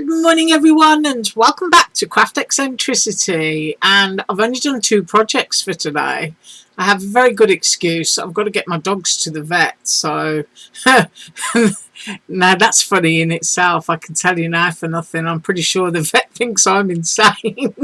Good morning everyone, and welcome back to Craft Eccentricity. And I've only done 2 projects for today. I have a very good excuse. I've got to get my dogs to the vet, so now that's funny in itself. I can tell you now for nothing, I'm pretty sure the vet thinks I'm insane.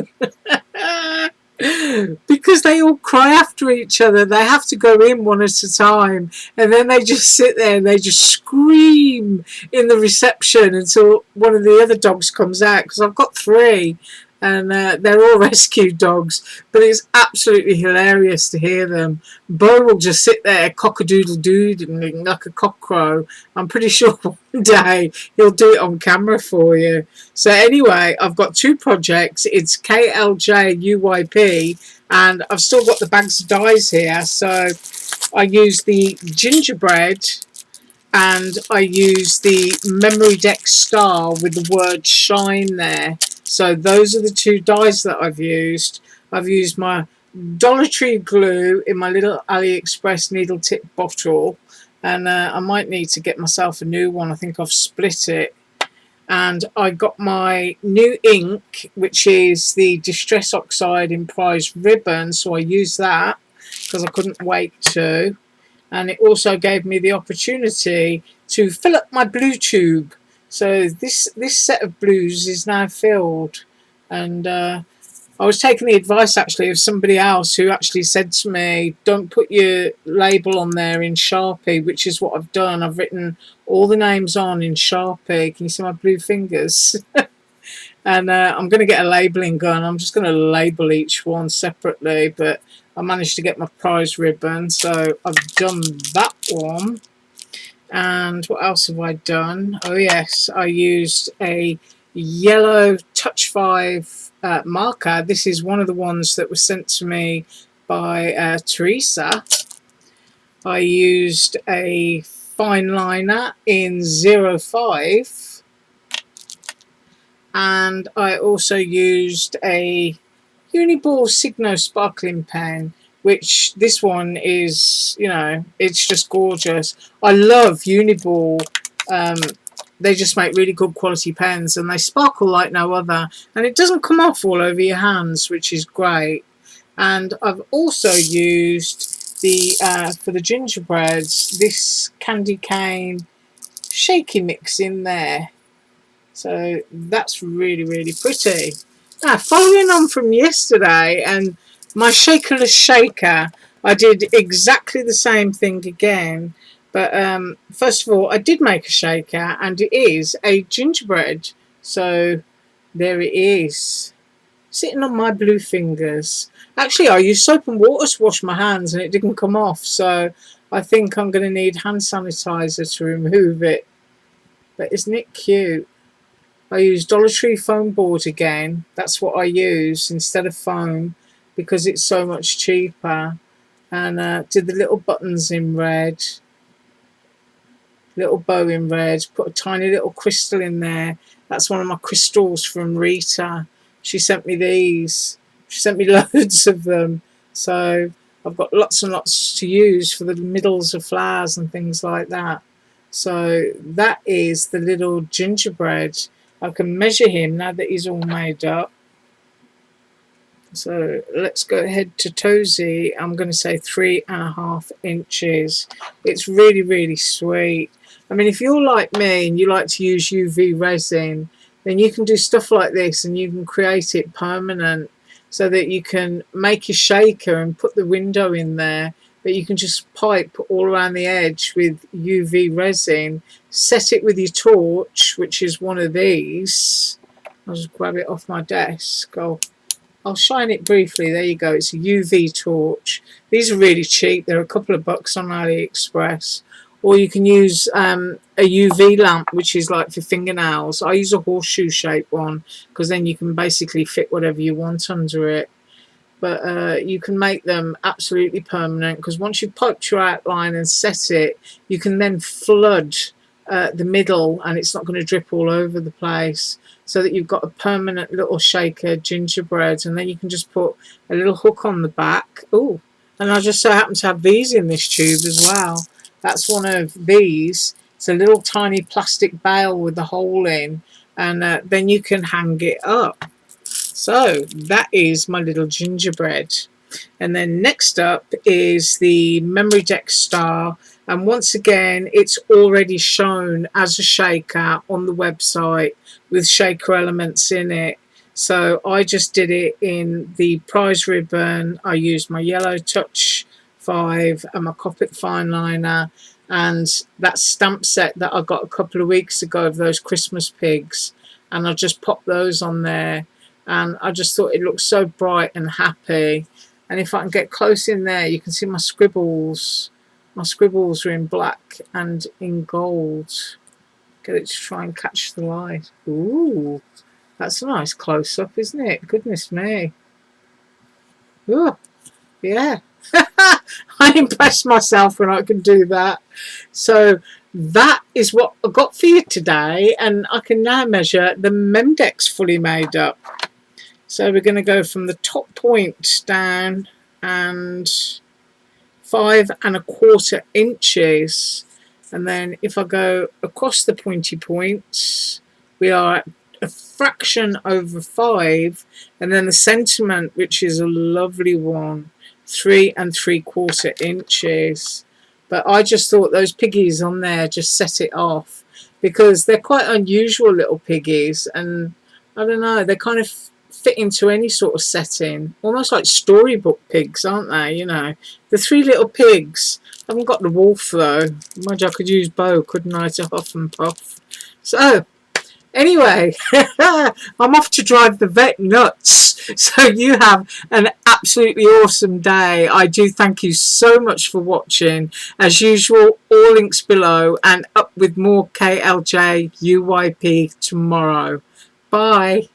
Because they all cry after each other. They have to go in one at a time, and then they just sit there and they just scream in the reception until one of the other dogs comes out, because I've got 3 and they're all rescue dogs, but it's absolutely hilarious to hear them. Bo will just sit there cock-a-doodle-doodling like a cockcrow. I'm pretty sure one day he'll do it on camera for you. So anyway, I've got 2 projects. It's KLJUYP, and I've still got the bags of dyes here. So I use the Gingerbread and I use the memdex star with the word shine there. So those are the 2 dyes that I've used. I've used my Dollar Tree glue in my little AliExpress needle tip bottle, and I might need to get myself a new one. I think I've split it. And I got my new ink, which is the Distress Oxide in Prize Ribbon, so I used that because I couldn't wait to. And it also gave me the opportunity to fill up my blue tube. So this set of blues is now filled, and I was taking the advice actually of somebody else who actually said to me, don't put your label on there in Sharpie, which is what I've done. I've written all the names on in Sharpie. Can you see my blue fingers? And I'm going to get a labelling gun. I'm just going to label each one separately, but I managed to get my prize ribbon, so I've done that one. And what else have I done? Oh yes, I used a yellow Touch 5 marker. This is one of the ones that was sent to me by Teresa. I used a fine liner in 05, and I also used a Uniball Signo sparkling pen, which this one is, you know, it's just gorgeous. I love Uniball. They just make really good quality pens, and they sparkle like no other, and it doesn't come off all over your hands, which is great. And I've also used the for the gingerbreads, this candy cane shaky mix in there, so that's really pretty. Now, following on from yesterday and my shakerless shaker, I did exactly the same thing again. But first of all, I did make a shaker, and it is a gingerbread. So there it is, sitting on my blue fingers. Actually, I used soap and water to wash my hands and it didn't come off. So I think I'm going to need hand sanitizer to remove it. But isn't it cute? I used Dollar Tree foam board again. That's what I use instead of foam, because it's so much cheaper. And did the little buttons in red, little bow in red, put a tiny little crystal in there. That's one of my crystals from Rita. She sent me these. She sent me loads of them. So I've got lots and lots to use for the middles of flowers and things like that. So that is the little gingerbread. I can measure him now that he's all made up. So let's go ahead to Tozy. I'm going to say 3.5 inches. It's really sweet. I mean, if you're like me and you like to use UV resin, then you can do stuff like this and you can create it permanent, so that you can make a shaker and put the window in there, but you can just pipe all around the edge with UV resin, set it with your torch, which is one of these. I'll just grab it off my desk. I'll shine it briefly. There you go. It's a UV torch. These are really cheap. They're a couple of bucks on AliExpress. Or you can use a UV lamp, which is like for fingernails. I use a horseshoe shaped one, because then you can basically fit whatever you want under it. But you can make them absolutely permanent, because once you've piped your outline and set it, you can then flood the middle, and it's not going to drip all over the place, so that you've got a permanent little shaker gingerbread. And then you can just put a little hook on the back. Oh, and I just so happen to have these in this tube as well. That's one of these It's a little tiny plastic bale with a hole in, and then you can hang it up. So that is my little gingerbread. And then next up is the memdex star, and once again it's already shown as a shaker on the website with shaker elements in it. So I just did it in the prize ribbon. I used my yellow touch 5 and my Copic fine liner and that stamp set that I got a couple of weeks ago of those Christmas pigs, and I just popped those on there, and I just thought it looked so bright and happy. And if I can get close in there, you can see my scribbles. My scribbles are in black and in gold. Get it to try and catch the light. Ooh, that's a nice close-up, isn't it? Goodness me. Ooh, yeah. I impress myself when I can do that. So that is what I got for you today, and I can now measure the memdex fully made up. So we're going to go from the top point down and 5¼ inches, and then if I go across the pointy points, we are at a fraction over 5, and then the sentiment, which is a lovely one, 3¾ inches. But I just thought those piggies on there just set it off, because they're quite unusual little piggies, and I don't know, they kind of fit into any sort of setting, almost like storybook pigs, aren't they? You know, the 3 little pigs. I haven't got the wolf though. Imagine I could use Bo, couldn't I, to huff and puff. So anyway, I'm off to drive the vet nuts. So you have an absolutely awesome day. I do thank you so much for watching. As usual, all links below, and up with more KLJUYP tomorrow. Bye.